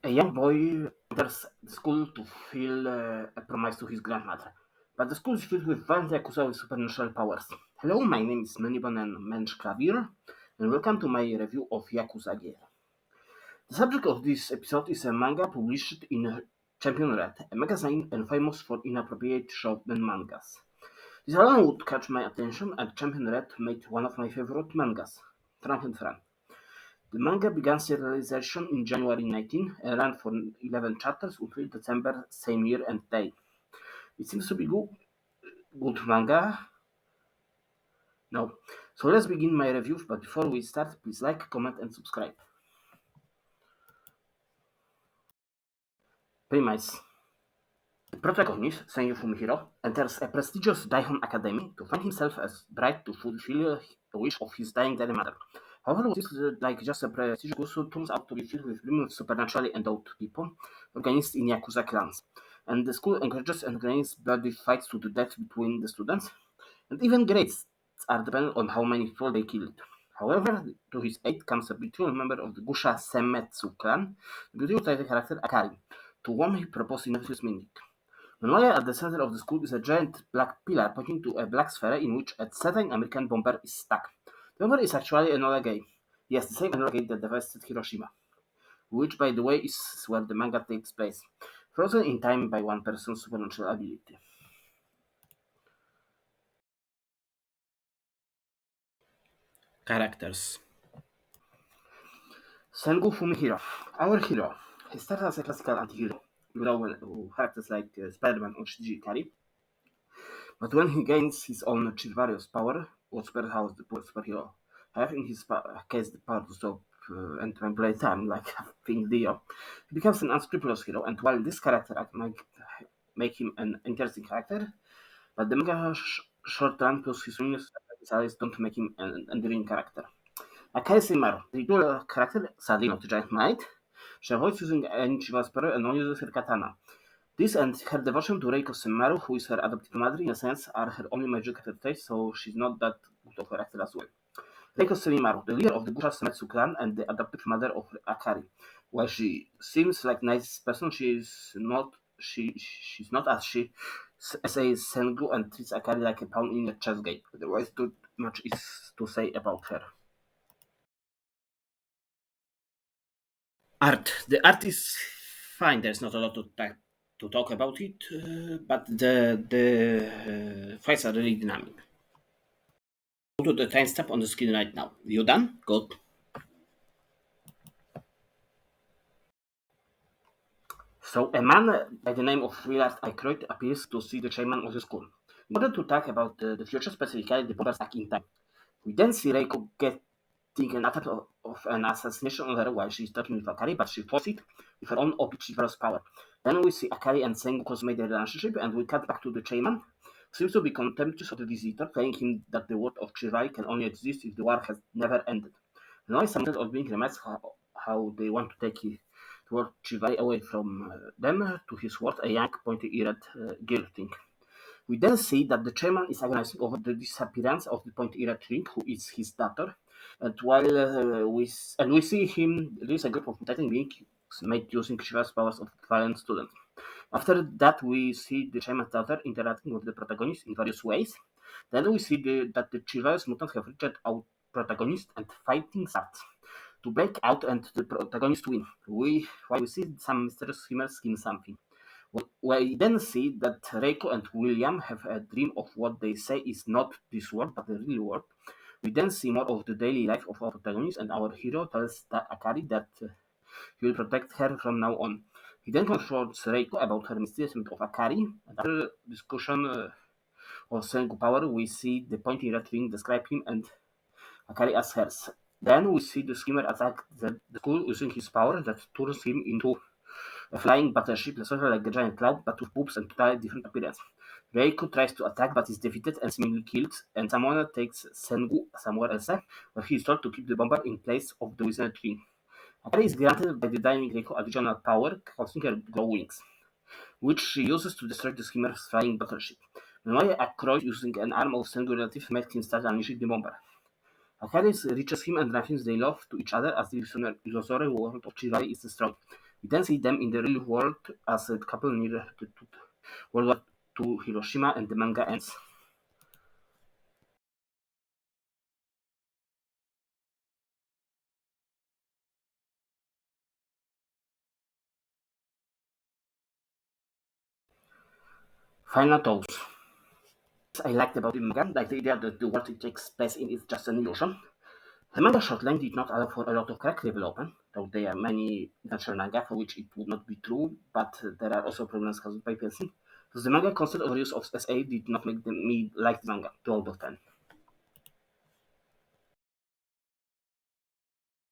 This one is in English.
A young boy enters the school to fulfill a promise to his grandmother. But the school is filled with violent Yakuza with supernatural powers. Hello, my name is Manibon and Mensch Klavier, and welcome to my review of Yakuza Gear. The subject of this episode is a manga published in Champion Red, a magazine and famous for inappropriate shonen mangas. This alone would catch my attention, and Champion Red made one of my favorite mangas, Frank and Frank. The manga began serialization in January 19 and ran for 11 chapters until December same year and day. It seems to be good manga. No. So let's begin my review, but before we start, please like, comment and subscribe. Premise. The protagonist, Senyu Fumihiro, enters a prestigious Daihon Academy to find himself as bright to fulfill a wish of his dying grandmother. However, this is like just a prestigious course turns out to be filled with supernaturally endowed people organized in Yakuza clans. And the school encourages and organizes bloody fights to the death between the students, and even grades are dependent on how many people they killed. However, to his aid comes a beautiful member of the Gusha Semetsu clan, the beautiful title character Akari, to whom he proposes innocuous meaning. Meanwhile, at the center of the school is a giant black pillar pointing to a black sphere in which a certain American bomber is stuck. The bomber is actually Enola Gay. Yes, the same Enola Gay that devastated Hiroshima, which, by the way, is where the manga takes place, frozen in time by one person's supernatural ability. Characters. Sengu Fumihiro, our hero. He starts as a classical anti-hero, with characters like Spider-Man or Shinji Ikari. But when he gains his own Chirvarius power, what superpowers the poor superhero have in his case the power to stop and manipulate time, like King Dio, he becomes an unscrupulous hero. And while this character might make him an interesting character, but the manga short run plus his weakness don't make him an endearing character. Akari Seimaru, the dual character, sadly not a giant knight, she avoids using any Chiva's power and only uses her katana. This and her devotion to Reiko Semaru, who is her adopted mother in a sense, are her only major traits, so she's not that good of a character as well. Reiko Semimaru, the leader of the Gusha Semetsu clan and the adopted mother of Akari. While she seems like a nice person, she's not as she says Sengu and treats Akari like a pawn in a chess game. Otherwise, too much is to say about her. Art. The art is fine. There's not a lot to talk about it, but the fights are really dynamic. Go to the timestamp on the screen right now. You done? Good. So a man by the name of Willard Aykroyd appears to see the chairman of the school. In order to talk about the future, specifically the bombers back in time. We then see Reiko getting an attack of an assassination on her while she's talking with Akari, but she fought it with her own Opichivaro's power. Then we see Akari and Sengu consummate their relationship, and we cut back to the chairman, who seems to be contemptuous of the visitor, telling him that the word of Chirai can only exist if the war has never ended. Now is something of being reminds how they want to take the word Chirai away from them to his word, a young pointy-eared girl thing. We then see that the chairman is agonizing over the disappearance of the pointy-eared twin, who is his daughter. And while we see him release a group of mutating beings made using Shiva's powers of violent students. After that, we see the chairman's daughter interacting with the protagonist in various ways. Then we see that the Shiva's mutants have reached out protagonist and fighting starts to break out and the protagonist win. While we see some mysterious humor scheme something. We then see that Reiko and William have a dream of what they say is not this world, but the real world. We then see more of the daily life of our protagonist, and our hero tells Akari that he will protect her from now on. He then confronts Reiko about her mistreatment of Akari, and after discussion of Sengu power, we see the pointy red ring describe him and Akari as hers. Then we see the schemer attack the school using his power that turns him into a flying battleship, sort of like a giant cloud, but with boobs and totally different appearance. Reiko tries to attack but is defeated and seemingly killed, and someone takes Sengu somewhere else, where he is told to keep the bomber in place of the wizard tree. Akari is granted by the dying Reiko additional power, causing her glow wings, which she uses to destroy the schemer's flying battleship. Meanwhile, Aykroyd, using an arm of Sengu relative, makes him start unleashing the bomber. Akari reaches him and reveals they love to each other as the illusory world of Chirai is strong. We then see them in the real world as a couple near the World War II Hiroshima, and the manga ends. Final thoughts. I liked about the manga, like the idea that the world it takes place in is just an illusion. The manga shortline did not allow for a lot of character development, though there are many natural manga for which it would not be true, but there are also problems caused by pacing. Because the manga concept of use of SA did not make me like the manga 2 out of 10.